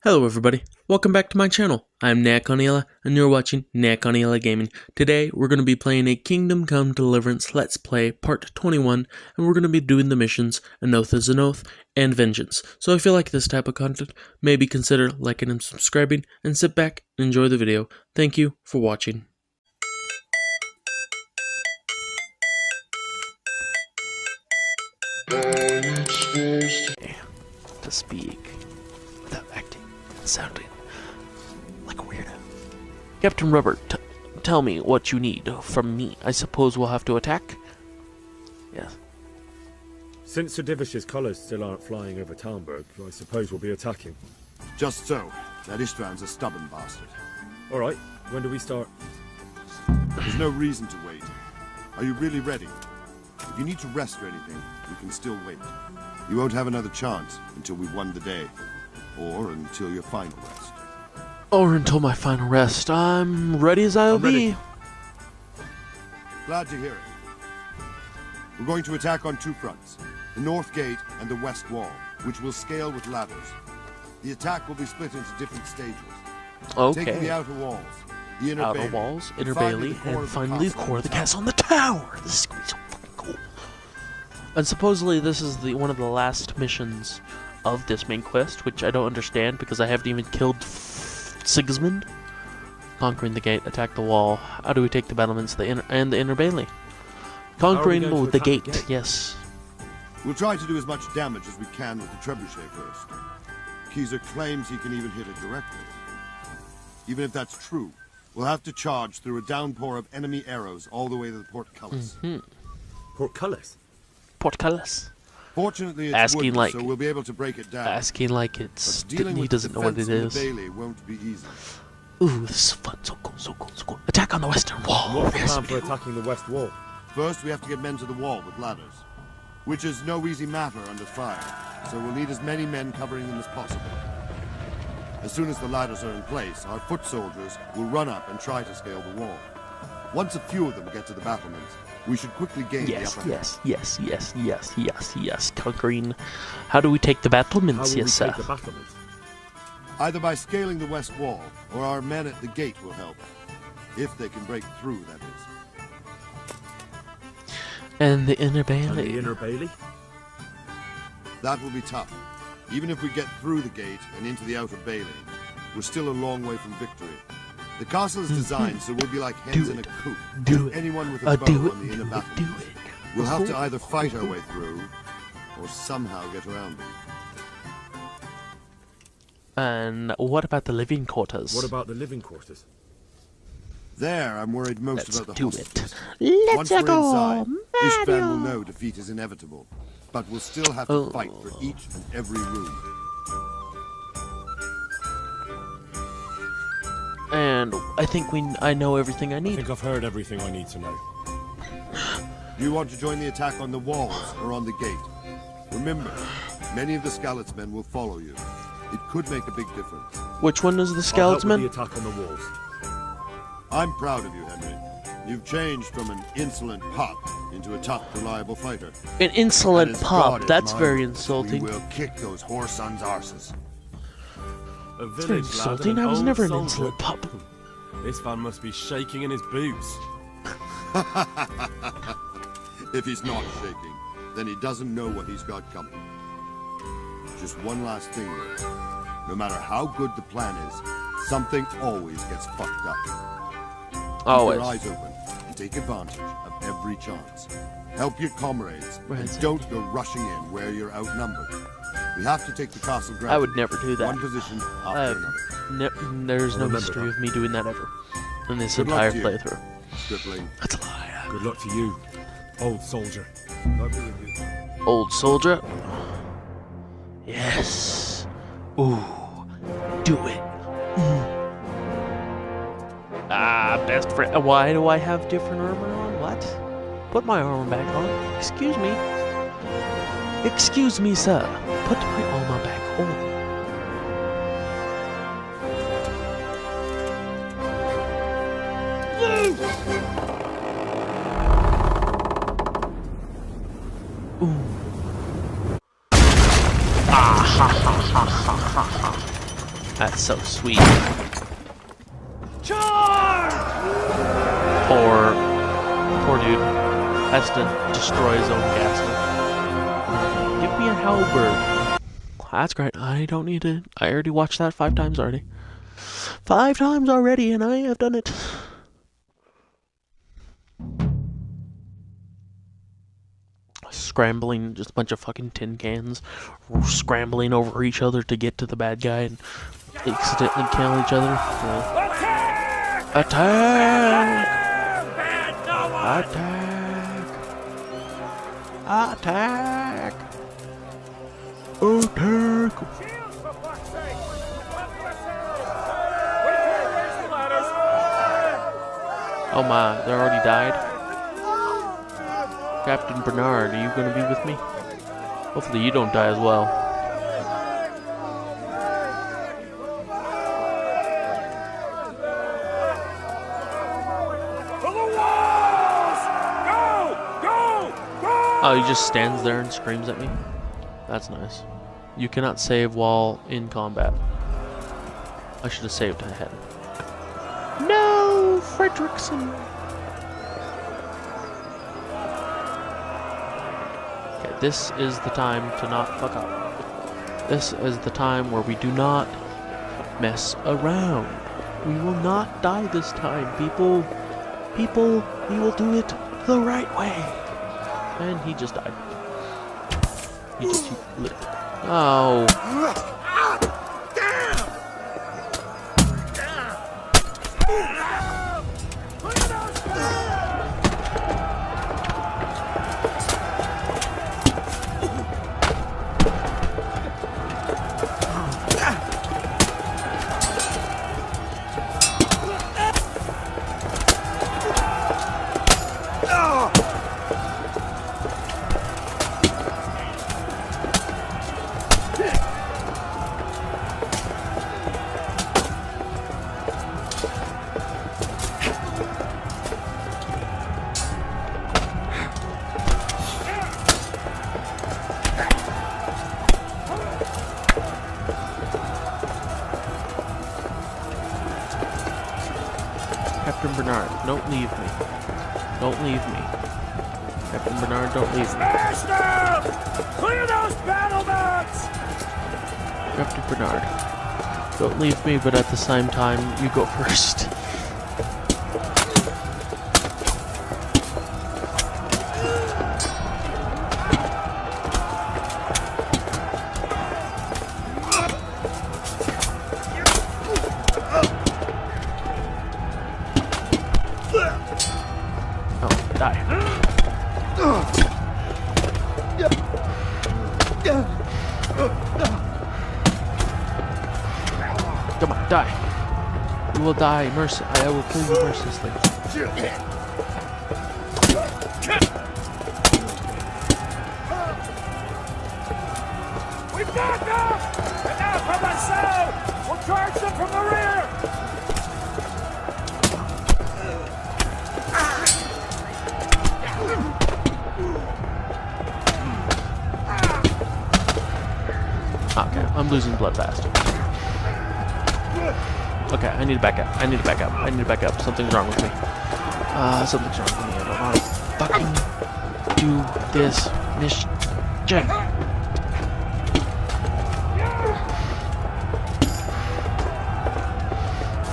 Hello everybody, welcome back to my channel. I'm Nakoniela and you're watching Nakoniela Gaming. Today we're going to be playing a Kingdom Come Deliverance Let's Play Part 21 and we're going to be doing the missions An Oath is an Oath and Vengeance. So if you like this type of content, maybe consider liking and subscribing and sit back and enjoy the video. Thank you for watching. To speak without acting and sounding like a weirdo. Captain Rubber, tell me what you need from me. I suppose we'll have to attack? Yes. Since Sir Divish's colours still aren't flying over Talmberg, I suppose we'll be attacking. Just so. That Istvan's a stubborn bastard. Alright, when do we start? There's no reason to wait. Are you really ready? If you need to rest or anything, we can still wait. You won't have another chance until we've won the day. Or until your final rest. Or until my final rest. I'm ready as I'll be. Glad to hear it. We're going to attack on two fronts. The North Gate and the West Wall, which will scale with ladders. The attack will be split into different stages. Okay. Taking the outer walls, the inner Outer bailey, walls, inner bailey, and finally the core of the castle on the tower. This is going to be so fucking cool. And supposedly this is one of the last missions of this main quest, which I don't understand because I haven't even killed Sigismund. Conquering the gate, attack the wall. How do we take the battlements the inner bailey? Conquering the gate, yes. We'll try to do as much damage as we can with the trebuchet first. Keyser claims he can even hit it directly. Even if that's true, we'll have to charge through a downpour of enemy arrows all the way to the portcullis. Portcullis? Portcullis. Fortunately, it's asking wood, like, so we'll be able to break it down. Asking like it's Dealing he with doesn't know what it is. The bailey won't be easy. Ooh, this is fun. So cool, so cool, so cool. Attack on the western wall. What's the Yes, plan for attacking the West Wall? First, we have to get men to the wall with ladders, which is no easy matter under fire, so we'll need as many men covering them as possible. As soon as the ladders are in place, our foot soldiers will run up and try to scale the wall. Once a few of them get to the battlements, we should quickly gain the upper hand. Yes. Conquering. How do we take the battlements? Yes, sir. Take the battlements? Either by scaling the west wall, or our men at the gate will help. If they can break through, that is. And the inner bailey. And the inner bailey? That will be tough. Even if we get through the gate and into the outer bailey, we're still a long way from victory. The castle is designed so we'll be like hens in a coop. Do it. Anyone with a bow on the inner battlement. Do it. We'll have to either fight our way through, or somehow get around them. And what about the living quarters? What about the living quarters? There, I'm worried most Let's about the do hostages. it. Once we're inside, Istvan will know defeat is inevitable, but we'll still have to fight for each and every room. And I think I know everything I I need. think I've heard everything I need to know. Do you want to join the attack on the walls or on the gate? Remember, many of the Skalitz men will follow you. It could make a big difference. Which one is the I'll help with Skalitz the attack on the walls. I'm proud of you, Henry. You've changed from an insolent pup into a tough, reliable fighter. An insolent And as pup. God is That's my very witness, insulting. We will kick those whore sons' arses. A That's very village lad insulting. and I was old never an soldier. insolent pup. This van must be shaking in his boots. If he's not shaking, then he doesn't know what he's got coming. Just one last thing, though. No matter how good the plan is, something always gets fucked up. Always. Keep your eyes open and take advantage of every chance. Help your comrades, and don't go rushing in where you're outnumbered. We have to take the castle ground. I would never do that. One position after another. There's no Remember history that. of me doing that ever. In this Good luck entire to you. playthrough. Stripling. That's a lie. Good luck to you, old soldier. God be with you. Old soldier. Yes. Ooh. Do it. Best friend. Why do I have different armor on? What? Put my armor back on. Excuse me. Excuse me, sir. Put my armor back on. That's so sweet. Charge! Poor dude has to destroy his own castle. Give me a halberd. That's great. I don't need it. I already watched that 5 times already. 5 times already, and I have done it. Scrambling, just a bunch of fucking tin cans, scrambling over each other to get to the bad guy and accidentally kill each other. Attack! Attack! Attack! Attack! Attack! Oh my, they already died? Captain Bernard, are you gonna be with me? Hopefully you don't die as well. Oh, he just stands there and screams at me? That's nice. You cannot save while in combat. I should have saved ahead. No, Fredrickson! Okay, this is the time to not fuck up. This is the time where we do not mess around. We will not die this time, people. People, we will do it the right way. And he just died. He literally. Oh. Captain Bernard, don't leave me. Don't leave me. Captain Bernard, don't leave me. Smash them! Clear those battle mats! Captain Bernard, don't leave me, but at the same time, you go first. Come on, die. You will die I will kill you mercilessly. We've got them! And now from the south! We'll charge them from the rear! Okay, I'm losing blood fast. Okay, I need to back up. I need to back up. I need to back up. Something's wrong with me. Something's wrong with me. I don't know how to fucking do this mission.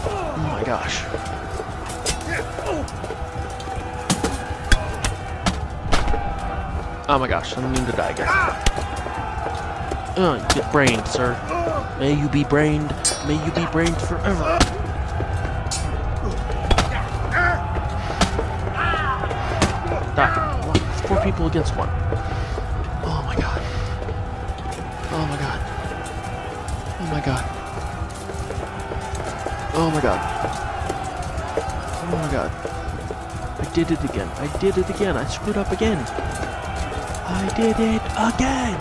Oh my gosh. Oh my gosh, I don't mean to die again. Get brained, sir. May you be brained. May you be brained forever. Die. 4 people against 1. Oh my god. Oh my god. Oh my god. Oh my god. Oh my god. I did it again. I did it again. I screwed up again. I did it again.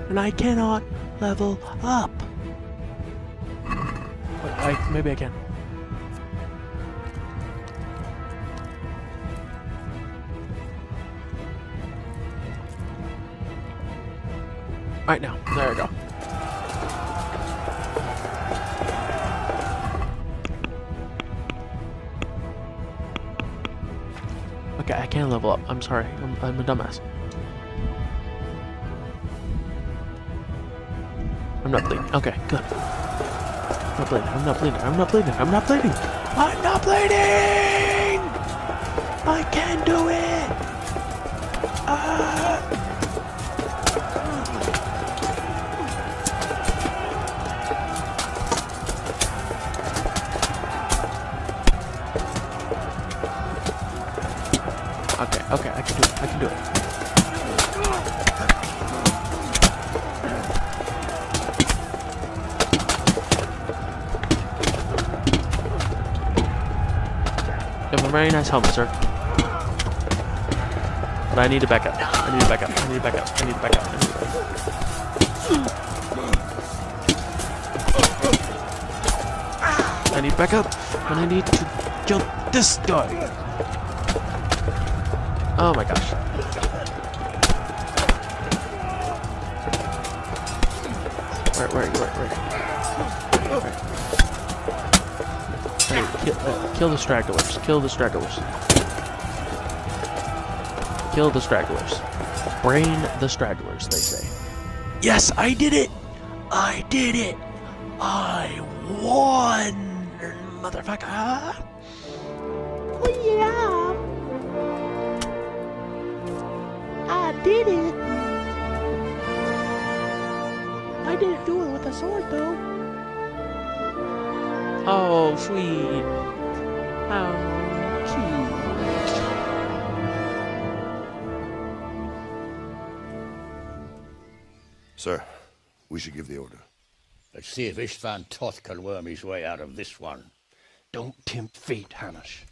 And I cannot level up. Wait, maybe I can. Right now. There we go. Okay, I can't level up. I'm sorry. I'm a dumbass. I'm not bleeding. Okay, good. I'm not bleeding. I'm not bleeding. I'm not bleeding. I'm not bleeding. I'm not bleeding! I can do it! Okay, I can do it. I can do it. You have a very nice helmet, sir. But I need to back up. I need to back up. I need to back up. I need to back up. I need to back up. I need to back up. And I need to kill this guy. Oh my gosh. Where? Hey, kill the stragglers. Kill the stragglers. Kill the stragglers. Brain the stragglers, they say. Yes, I did it! I did it! I won! Motherfucker! Oh yeah! I did it! I didn't do it with a sword, though. Oh, sweet. How cute. Sir, we should give the order. Let's see if Istvan Toth can worm his way out of this one. Don't tempt fate, Hanush.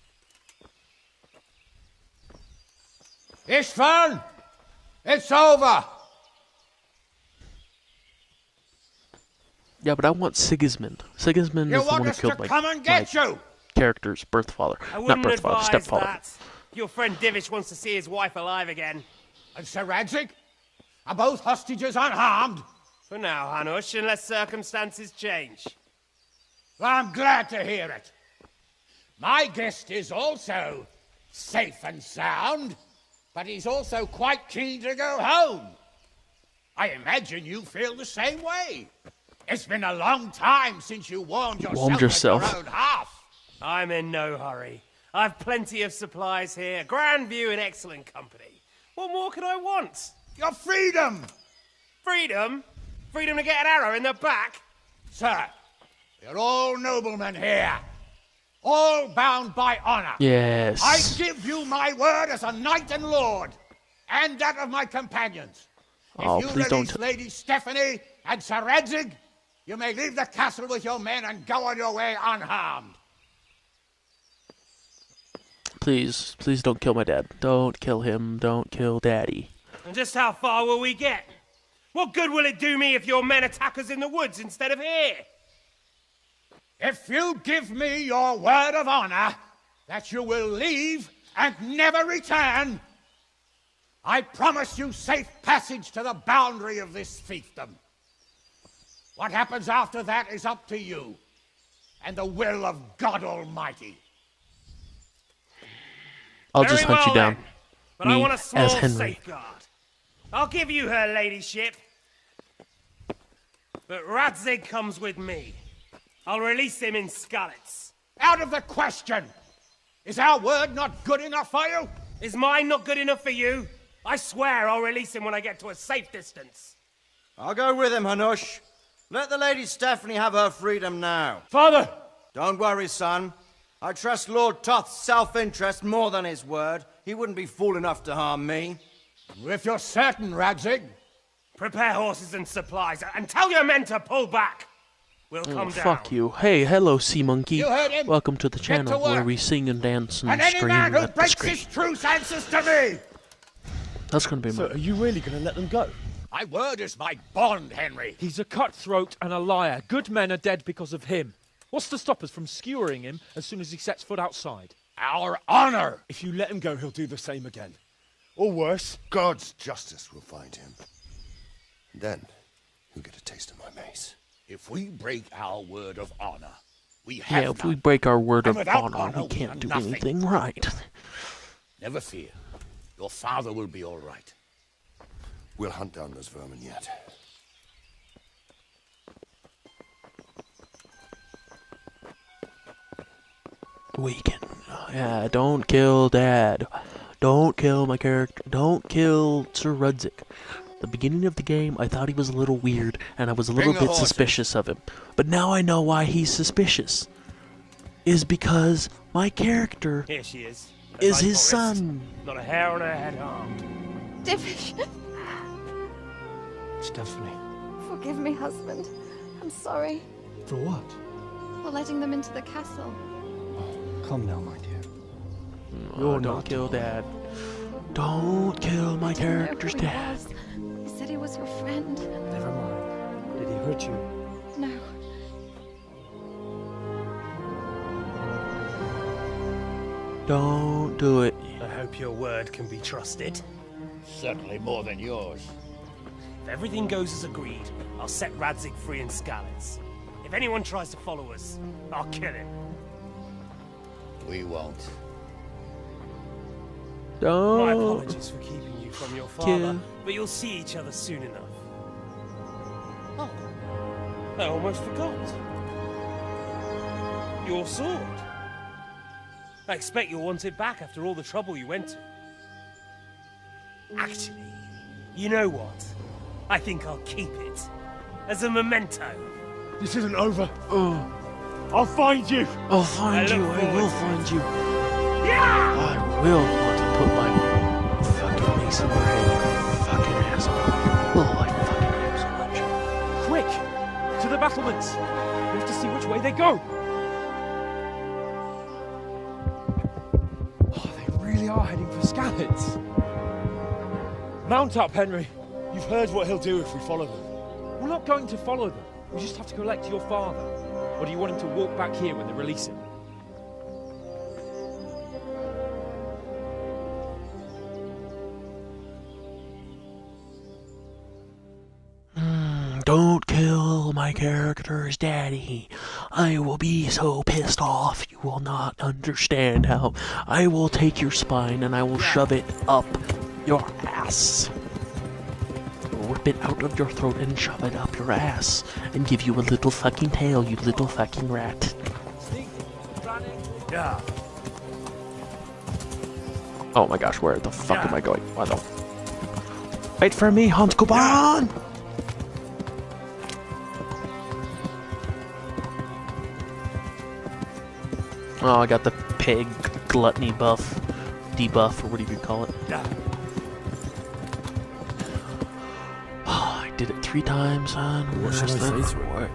Istvan! It's over! Yeah, but I want Sigismund. Sigismund is the one who killed my character's birth father. Not birth father, stepfather. That. Your friend Divish wants to see his wife alive again. And Sir Radzig? Are both hostages unharmed? For now, Hanush, unless circumstances change. Well, I'm glad to hear it. My guest is also safe and sound, but he's also quite keen to go home. I imagine you feel the same way. It's been a long time since you warmed yourself. At your own half. I'm in no hurry. I've plenty of supplies here, grand view and excellent company. What more could I want? Your freedom! Freedom? Freedom to get an arrow in the back? Sir, you're all noblemen here. All bound by honor. Yes. I give you my word as a knight and lord, and that of my companions. Oh, if you please release don't. Lady Stephanie and Sir Radzig, you may leave the castle with your men and go on your way unharmed. Please don't kill my dad. Don't kill him. Don't kill Daddy. And just how far will we get? What good will it do me if your men attack us in the woods instead of here? If you give me your word of honor that you will leave and never return, I promise you safe passage to the boundary of this fiefdom. What happens after that is up to you and the will of God Almighty. I'll just Very hunt you well, down. then. But Me I want a small as Henry. safeguard. I'll give you her ladyship. But Radzig comes with me. I'll release him in Skalitz. Out of the question! Is our word not good enough for you? Is mine not good enough for you? I swear I'll release him when I get to a safe distance. I'll go with him, Hanush. Let the Lady Stephanie have her freedom now. Father! Don't worry, son. I trust Lord Toth's self-interest more than his word. He wouldn't be fool enough to harm me. If you're certain, Radzig. Prepare horses and supplies, and tell your men to pull back. We'll come down. Fuck you. Hey, hello, Sea Monkey. You heard him. Welcome to the Get channel to work. where we sing and dance and, And any scream man who at the breaks screen. his truce answers to me! That's gonna be So, my... are you really going to let them go? My word is my bond, Henry. He's a cutthroat and a liar. Good men are dead because of him. What's to stop us from skewering him as soon as he sets foot outside? Our honor! If you let him go, he'll do the same again. Or worse. God's justice will find him. Then You'll get a taste of my mace. If we break our word of honor, we have Yeah, if we none. break our word And of without honor, we are can't do nothing. anything right. Never fear. Your father will be all right. We'll hunt down those vermin yet. We can. Yeah, don't kill Dad. Don't kill my character. Don't kill Sir Rudzik. The beginning of the game, I thought he was a little weird, and I was a little Bring the bit horses. suspicious of him. But now I know why he's suspicious. Is because my character Here she is. is his son. Not a hair on her head harmed. Divish, Stephanie. forgive me, husband. I'm sorry For what? for letting them into the castle. Come now, my dear. Oh, don't kill Dad. Don't kill my I didn't know character's who he dad. was. He said he was your friend. Never mind. Did he hurt you? No. Don't do it. I hope your word can be trusted. Certainly more than yours. If everything goes as agreed, I'll set Radzig free in Skalitz. If anyone tries to follow us, I'll kill him. We won't. My Don't. apologies for keeping you from your father, Kill. but you'll see each other soon enough. Oh, I almost forgot. Your sword. I expect you'll want it back after all the trouble you went to. Actually, you know what? I think I'll keep it. As a memento. This isn't over. Oh, I'll find you. I'll find I you. look I will forward to find you. Yeah! I will want to put my fucking mace in your head, you fucking asshole. Oh, I fucking hate you so much. Quick! To the battlements! We have to see which way they go! Oh, they really are heading for Skalitz. Mount up, Henry. You've heard what he'll do if we follow them. We're not going to follow them. We just have to collect your father. Or do you want him to walk back here when they release him? Don't kill my character's daddy. I will be so pissed off you will not understand how I will take your spine and I will shove it up your ass. Rip it out of your throat and shove it up your ass and give you a little fucking tail, you little fucking rat. Yeah. Oh my gosh, where the fuck am I going? Why the... Wait for me, Hans Kuban! Oh, I got the pig gluttony buff, debuff, or whatever you call it. Yeah. Oh, I did it 3 times, and What should I say to him? reward?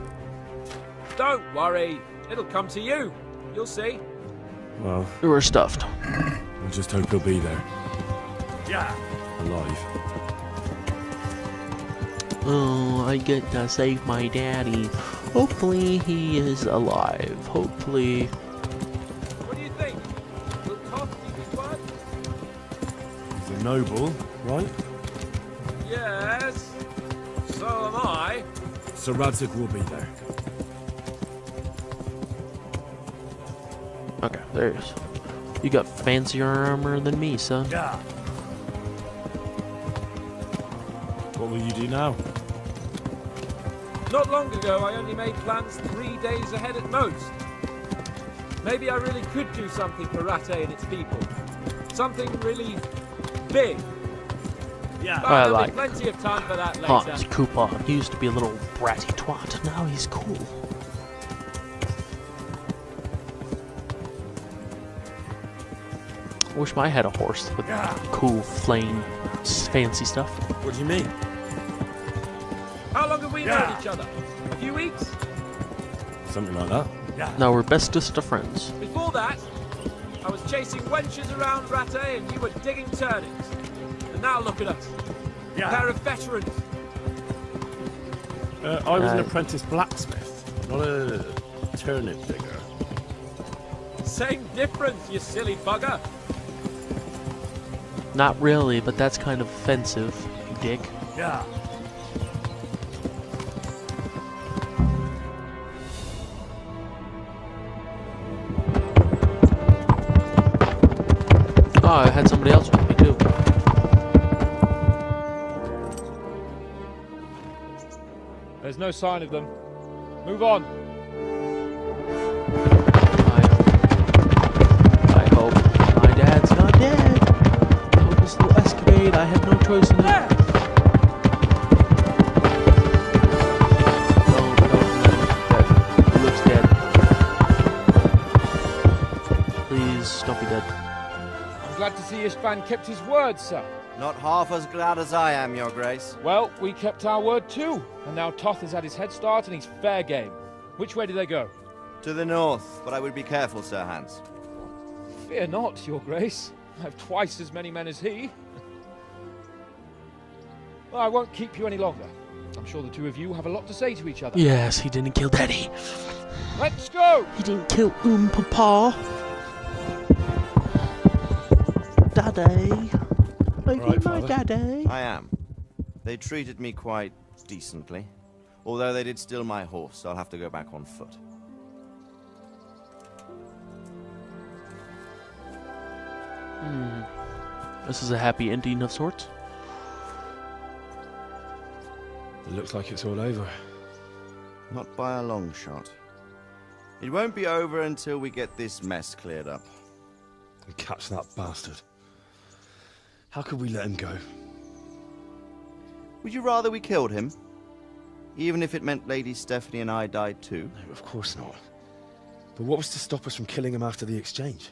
Don't worry. It'll come to you. You'll see. Well, You were stuffed. we'll just hope he'll be there, Yeah. alive. Oh, I get to save my daddy. Hopefully he is alive. Hopefully. What do you think? Will Todd keep his word? He's a noble, right? Yes. So am I. So Radzig will be there. Okay, there he is. You got fancier armor than me, son. Yeah. What will you do now? Not long ago, I only made plans 3 days ahead at most. Maybe I really could do something for Rate and its people. Something really big. Yeah. But I there'll like be plenty of time for that Hans later. Coupon. He used to be a little bratty twat. Now he's cool. I wish I had a horse with cool, flame, fancy stuff. What do you mean? How long have we known each other? A few weeks? Something like that. Now we're bestest of friends. Before that, I was chasing wenches around Rate and you were digging turnings. And now look at us. A pair of veterans. I was an apprentice blacksmith, not a turnip digger. Same difference, you silly bugger. Not really, but that's kind of offensive, you dick. Yeah. Oh, I had somebody else with me too. There's no sign of them. Move on. I hope my dad's not dead. I hope this little escapade, I had no choice in it. He looks dead. Please, don't be dead. I'm glad to see Istvan kept his word, sir. Not half as glad as I am, Your Grace. Well, we kept our word too. And now Toth has had his head start and he's fair game. Which way do they go? To the north, but I would be careful, Sir Hans. Fear not, Your Grace. I have twice as many men as he. Well, I won't keep you any longer. I'm sure the two of you have a lot to say to each other. Yes, he didn't kill Daddy. Let's go! He didn't kill Papa. Daddy. Are you Right, my Father. daddy? I am. They treated me quite decently. Although they did steal my horse, I'll have to go back on foot. This is a happy ending of sorts. It looks like it's all over. Not by a long shot. It won't be over until we get this mess cleared up. And catch that bastard. How could we let him go? Would you rather we killed him? Even if it meant Lady Stephanie and I died too? No, of course not. But what was to stop us from killing him after the exchange?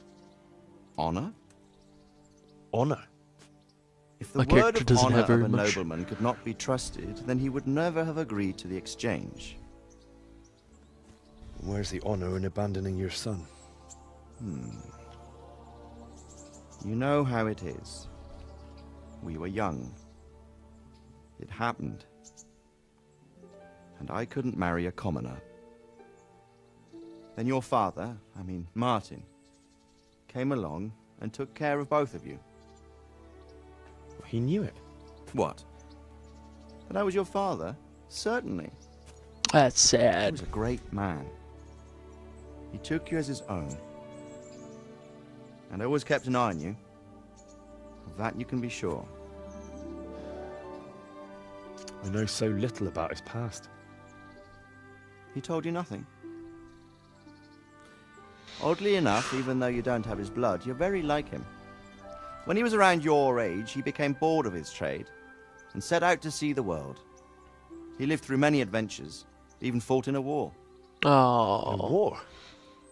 Honor? Honor? If the My word character of doesn't honor have of very a much. nobleman could not be trusted, then he would never have agreed to the exchange. Where's the honor in abandoning your son? You know how it is. We were young. It happened. And I couldn't marry a commoner. Then your father, Martin, came along and took care of both of you. He knew it. What? That I was your father? Certainly. That's He sad. was a great man. He took you as his own. And always kept an eye on you. Of that you can be sure. I know so little about his past. He told you nothing? Oddly enough, even though you don't have his blood, you're very like him. When he was around your age, he became bored of his trade and set out to see the world. He lived through many adventures, even fought in a war. Oh, War?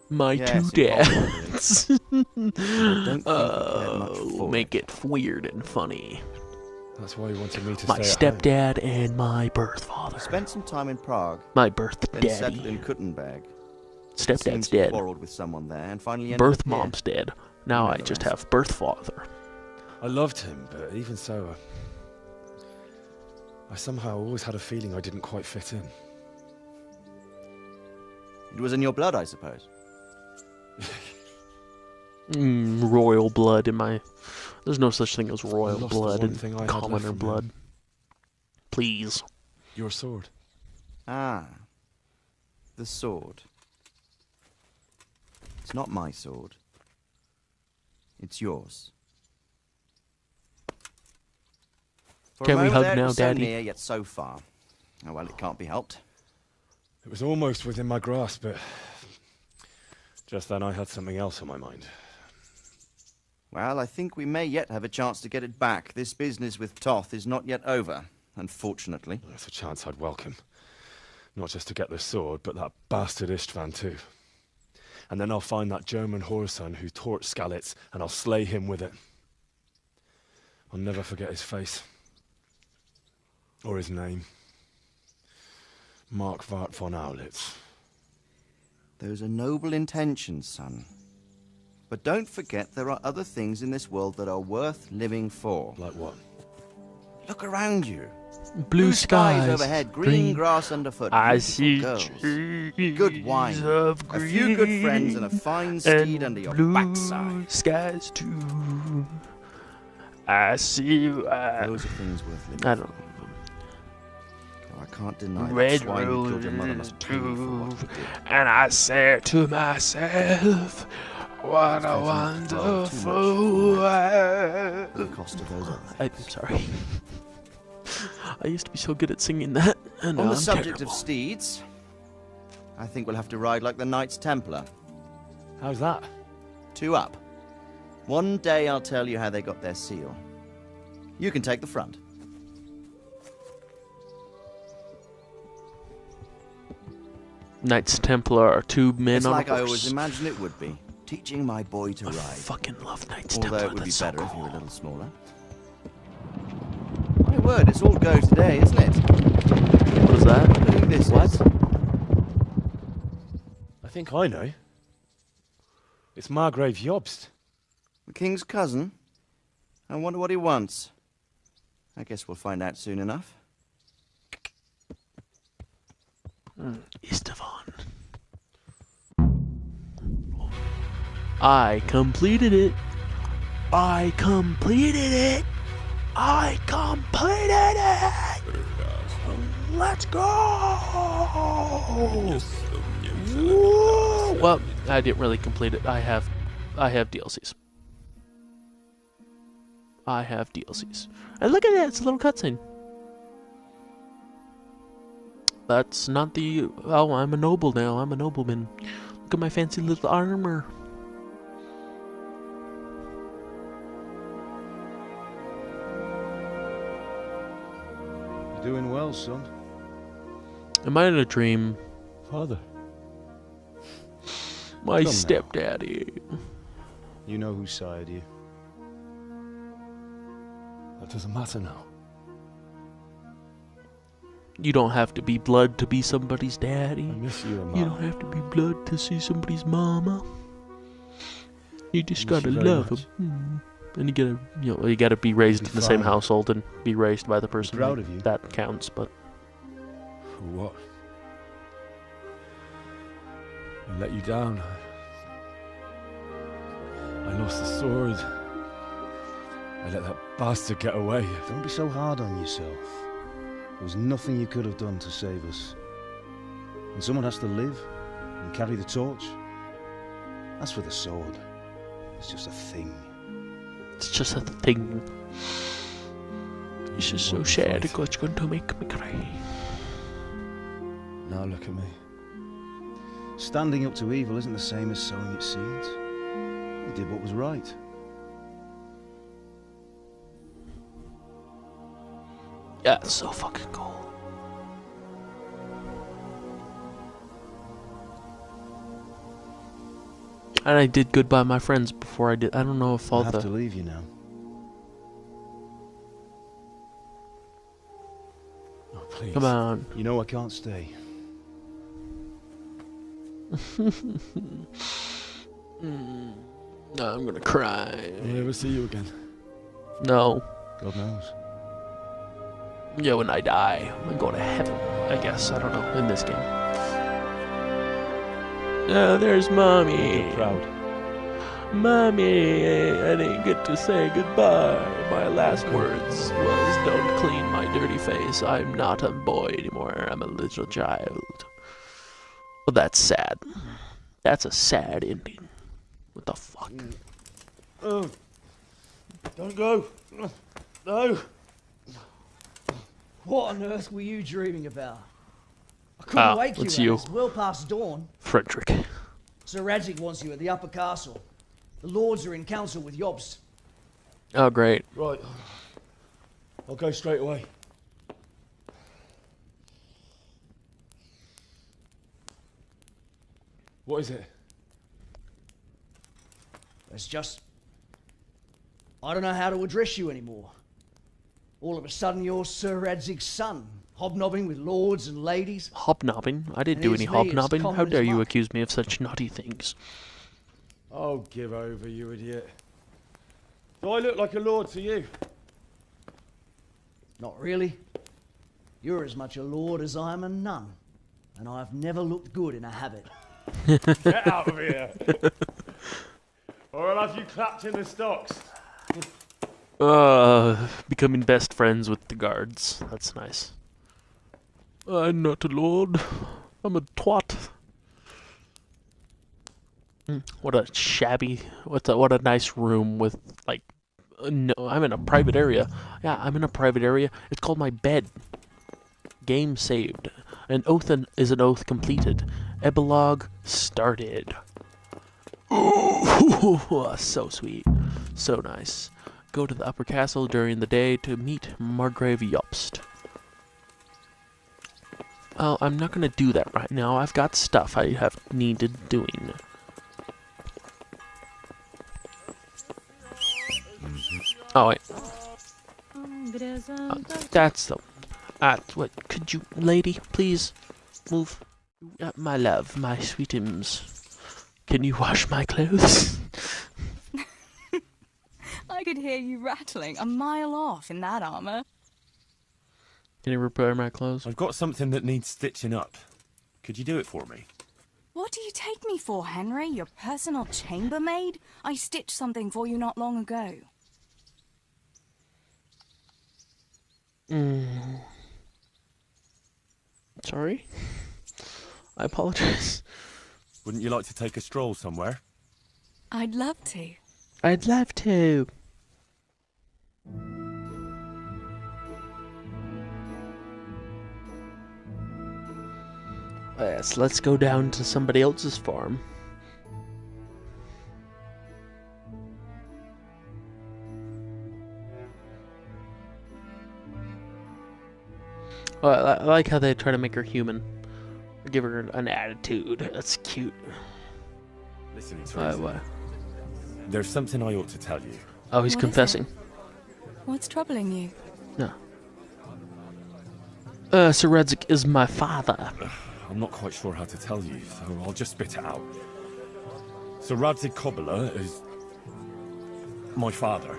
my Yes, two he dads. I don't think he cared much for Make it weird and funny. That's why he wanted me to My stay at home. stepdad and my birth father. Spent some time in Prague, My birth then settled daddy. in Kuttenberg. Stepdad's Seems he dead. quarreled with someone there and finally ended Birth up here. mom's dead. Now I Never just ends. have birth father. I loved him, but even so, I somehow always had a feeling I didn't quite fit in. It was in your blood, I suppose. Royal blood in my... There's no such thing as royal lost the blood one and thing I had left commoner from him. blood. Please. Your sword. Ah, the sword. It's not my sword. It's yours. For a Can we moment hug there, it now, was so Daddy? near, yet so far. Oh, well, it can't be helped. It was almost within my grasp, but just then I had something else on my mind. Well, I think we may yet have a chance to get it back. This business with Toth is not yet over, unfortunately. That's a chance I'd welcome. Not just to get the sword, but that bastard Istvan too. And then I'll find that German whoreson who torched Skalitz, and I'll slay him with it. I'll never forget his face. Or his name. Mark Vart von Aulitz. Those are noble intentions, son. But don't forget there are other things in this world that are worth living for. Like what? Look around you. Blue skies. overhead, green grass underfoot, I beautiful see girls, trees good wine, of a few good friends, green and a fine steed under your blue backside. skies too. I see. Those are things worth living I for. don't. Oh, I can't deny that Red swine who killed your mother roses must pay me for what too. he did. And I said to myself, What a Expecting it to flow too much wonderful at the world. cost of those other I'm things. sorry. I used to be so good at singing that, and On now the I'm subject terrible. of steeds, I think we'll have to ride like the Knights Templar. How's that? 2 up. One day I'll tell you how they got their seal. You can take the front. Knights Templar are 2 men It's on like a I horse. always imagined it would be. Teaching my boy to I ride. fucking love Knights Although Templar. it would be That's so better if you were a cool. little smaller. My word, it's all go today, isn't it? What is I that? wonder who this What? is. I think I know. It's Margrave Jobst. The king's cousin? I wonder what he wants. I guess we'll find out soon enough. Istvan. I completed it. I completed it. I completed it. Let's go. Woo! Well, I didn't really complete it. I have DLCs. I have DLCs. And look at that, it's a little cutscene. That's not the... Oh, I'm a noble now. I'm a nobleman. Look at my fancy little armor. You're doing well, son. Am I in a dream? Father. My Come now. stepdaddy. You know who sired you. That doesn't matter now. You don't have to be blood to be somebody's daddy. I miss you, Emma. You don't have to be blood to see somebody's mama. You just miss gotta you very love much. them. And you gotta be raised You'll in be the same fine. household and be raised by the person proud of you. that counts, but For what? I let you down. I lost the sword. I let that bastard get away. Don't be so hard on yourself. There was nothing you could have done to save us. And someone has to live and carry the torch. As for the sword, it's just a thing. it's just a thing. It's just so Won't sad fight. it's going to make me cry. Now look at me. Standing up to evil isn't the same as sowing its seeds. You did what was right. Yeah, it's so fucking cool. And I did good by my friends before I did. I don't know if I all have the... to leave you now. Oh, please. Come on. You know I can't stay. No, I'm gonna cry. Will I ever see you again? No. God knows. Yeah, when I die, I'm going to heaven. I guess. I don't know. In this game. Oh, there's Mommy. You're proud. Mommy, I didn't get to say goodbye. My last words was, don't clean my dirty face. I'm not a boy anymore. I'm a little child. Well, that's sad. That's a sad ending. What the fuck? Oh, don't go. No. What on earth were you dreaming about? I couldn't wake you, it's and you. it's well past dawn. Frederick. Sir Radzik wants you at the upper castle. The lords are in council with Jobst. Oh, great. Right. I'll go straight away. What is it? It's just... I don't know how to address you anymore. All of a sudden you're Sir Radzig's son, hobnobbing with lords and ladies. Hobnobbing? I didn't And do any it's me, it's hobnobbing. common How as dare you muck. accuse me of such naughty things? Oh, give over, you idiot. Do I look like a lord to you? Not really. You're as much a lord as I am a nun. And I've never looked good in a habit. Get out of here. Or I'll have you clapped in the stocks. Becoming best friends with the guards. That's nice. I'm not a lord. I'm a twat. What a shabby, what a nice room with, like, no, I'm in a private area. Yeah, I'm in a private area. It's called my bed. Game saved. An oath is an oath completed. Epilogue started. Ooh, so sweet. So nice. Go to the upper castle during the day to meet Margrave Jobst. Oh, I'm not gonna do that right now. I've got stuff I have needed doing. Oh wait. That's the. What? Could you, lady, please move? My love, my sweetums. Can you wash my clothes? I could hear you rattling a mile off in that armor. Can you repair my clothes? I've got something that needs stitching up. Could you do it for me? What do you take me for, Henry? Your personal chambermaid? I stitched something for you not long ago. Sorry? I apologize. Wouldn't you like to take a stroll somewhere? I'd love to. I'd love to. Yes, let's go down to somebody else's farm. Oh, I like how they try to make her human. Give her an attitude. That's cute. Listen, Teresa. There's something I ought to tell you. Oh, he's confessing. What's troubling you? No. Sir Redzik is my father. I'm not quite sure how to tell you, so I'll just spit it out. Sir Redzik Cobbler is my father.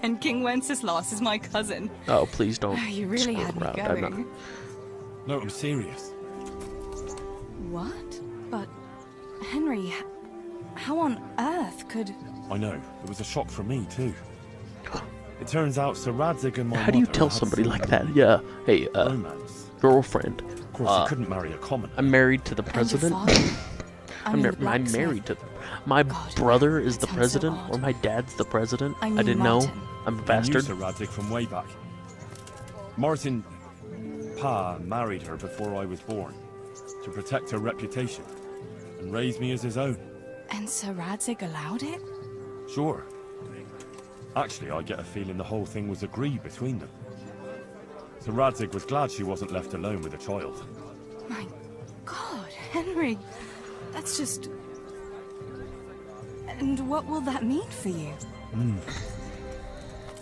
And King Wenceslas is my cousin. Oh, please don't. Oh, you really had me going. No, I'm serious. What? But, Henry, how on earth could... I know. It was a shock for me, too. It turns out Sir Redzik and my How do you tell somebody like that? Yeah. Hey, romance. Girlfriend. Of course, you couldn't marry a commoner. I'm married to the president. I'm married to... My brother is the president, or my dad's the president. I didn't know. I'm a bastard. I knew Sir Redzik from way back. Martin Pa married her before I was born, to protect her reputation, and raise me as his own. And Sir Redzik allowed it? Sure. Actually, I get a feeling the whole thing was agreed between them. Sir Redzik was glad she wasn't left alone with a child. My God, Henry, that's just... And what will that mean for you?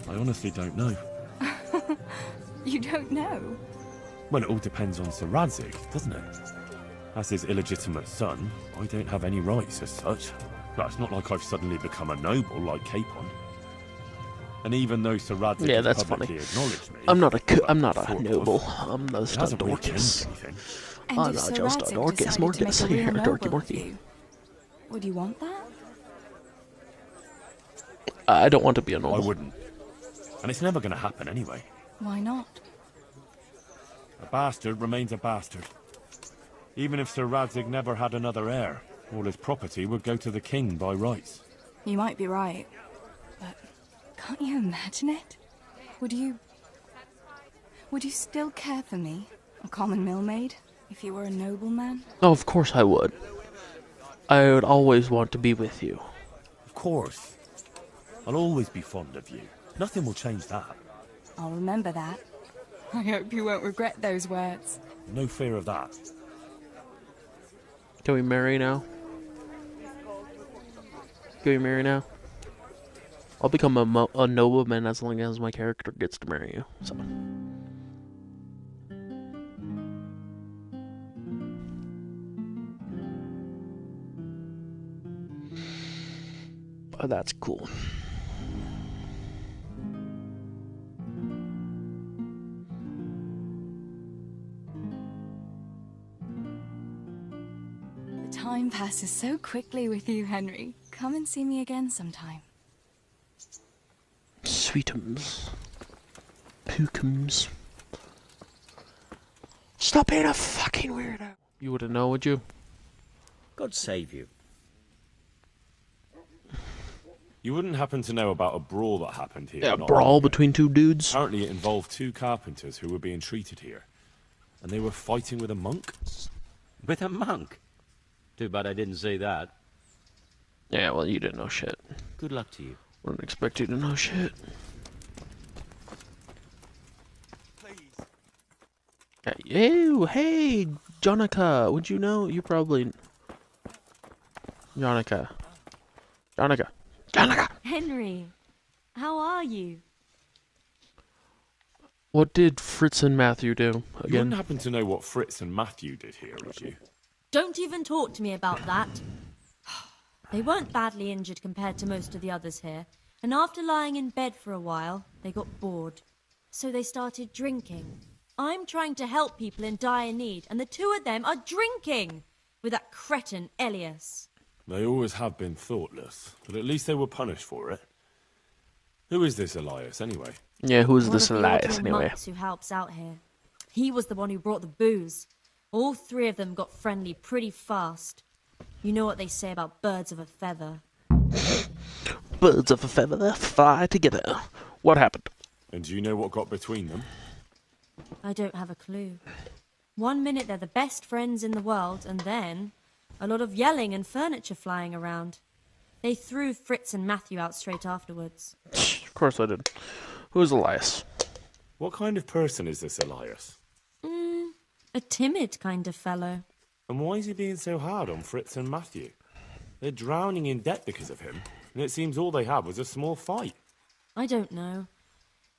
I honestly don't know. You don't know? Well, it all depends on Sir Redzik, doesn't it? As his illegitimate son, I don't have any rights as such. But it's not like I've suddenly become a noble like Capon. And even though Sir Redzik has publicly acknowledged me... I'm not a noble. I'm just a Dorcas. I'm not just a Dorcas. Morcus. Here, Dorky Morky. Would you want that? I don't want to be a noble. I wouldn't. And it's never going to happen anyway. Why not? A bastard remains a bastard. Even if Sir Redzik never had another heir, all his property would go to the king by rights. You might be right, but can't you imagine it? Would you still care for me, a common millmaid, if you were a nobleman? Oh, of course I would. I would always want to be with you. Of course. I'll always be fond of you. Nothing will change that. I'll remember that. I hope you won't regret those words. No fear of that. Can we marry now? Can we marry now? I'll become a nobleman as long as my character gets to marry you. So. Oh, that's cool. Time passes so quickly with you, Henry. Come and see me again sometime. Sweetums. Pookums. Stop being a fucking weirdo. You wouldn't know, would you? God save you. You wouldn't happen to know about a brawl that happened here? Yeah, a not brawl long ago? between two dudes? Apparently it involved two carpenters who were being treated here. And they were fighting with a monk? With a monk? Too bad I didn't say that. Yeah, well, you didn't know shit. Good luck to you. Wouldn't expect you to know shit. Hey, Jonica, would you know? You probably... Jonica. Henry, how are you? What did Fritz and Matthew do You again? wouldn't happen to know what Fritz and Matthew did here, would you? Don't even talk to me about that. They weren't badly injured compared to most of the others here, and after lying in bed for a while, they got bored. So they started drinking. I'm trying to help people in dire need, and the two of them are drinking with that cretin Elias. They always have been thoughtless, but at least they were punished for it. Who is this Elias, anyway? Yeah, who's this One of the Elias, Ordinal anyway? monks who helps out here. He was the one who brought the booze. All three of them got friendly pretty fast. You know what they say about birds of a feather. Birds of a feather fly together. What happened? And do you know what got between them? I don't have a clue. 1 minute they're the best friends in the world, and then a lot of yelling and furniture flying around. They threw Fritz and Matthew out straight afterwards. Of course I did. Who's Elias? What kind of person is this Elias? A timid kind of fellow. And why is he being so hard on Fritz and Matthew? They're drowning in debt because of him, and it seems all they had was a small fight. I don't know.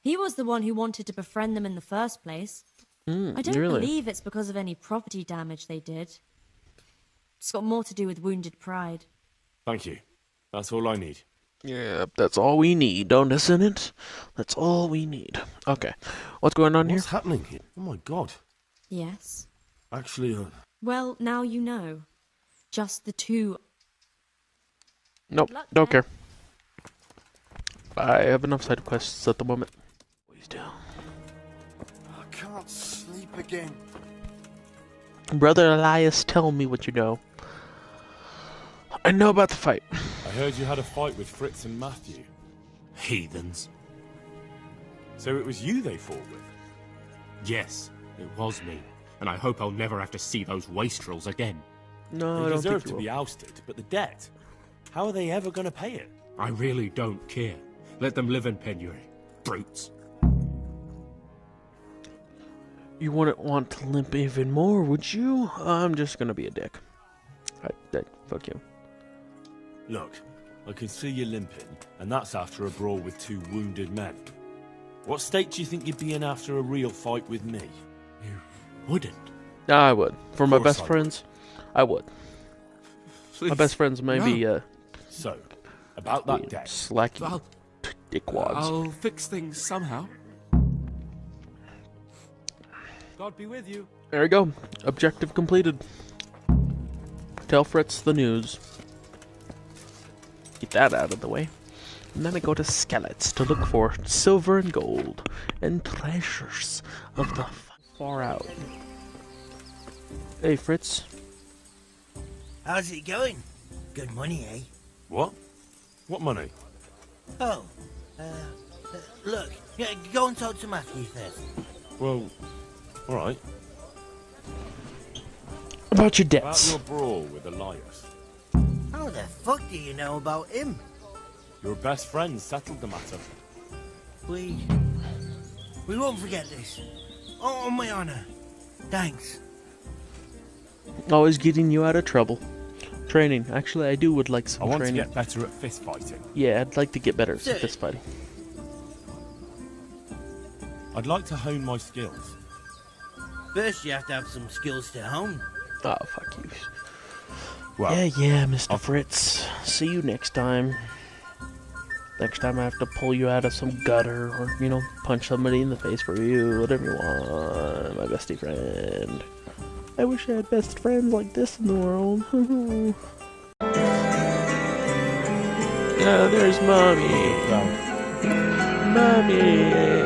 He was the one who wanted to befriend them in the first place. I don't really? believe it's because of any property damage they did. It's got more to do with wounded pride. Thank you. That's all I need. Yeah, that's all we need, isn't it? That's all we need. Okay, what's going on What's here? happening here? Oh my god. Yes. Actually, Well, now you know. Just the two. Nope, don't care. I have enough side quests at the moment. Please do. I can't sleep again. Brother Elias, tell me what you know. I know about the fight. I heard you had a fight with Fritz and Matthew. Heathens. So it was you they fought with? Yes, it was me. And I hope I'll never have to see those wastrels again. No, I They don't deserve think you to will. be ousted, but the debt? How are they ever going to pay it? I really don't care. Let them live in penury. Brutes. You wouldn't want to limp even more, would you? I'm just gonna be a dick. Fuck you. Look, I can see you limping, and that's after a brawl with two wounded men. What state do you think you'd be in after a real fight with me? You wouldn't. I would. For my Of course best I would. friends, I would. My best friends may be, So, about that debt. slacky dickwads. I'll fix things somehow. God be with you. There we go. Objective completed. Tell Fritz the news. Get that out of the way. And then I go to Skelett's to look for silver and gold and treasures of the far out. Hey, Fritz. How's it going? Good money, eh? What? What money? Oh, look, yeah, go and talk to Matthew first. Well, alright. About your About debts. your brawl with Elias. How the fuck do you know about him? Your best friend settled the matter. We won't forget this. On my honor. Thanks. Always getting you out of trouble. Training. Actually, I would like some I want training. to get better at fist fighting. Yeah, I'd like to get better at fist fighting. I'd like to hone my skills. First, you have to have some skills to hone. Oh, fuck you. Well, yeah, Mr. Fritz. See you next time. Next time I have to pull you out of some gutter or, punch somebody in the face for you. Whatever you want, my bestie friend. I wish I had best friends like this in the world. Yeah, there's Mommy. Mommy.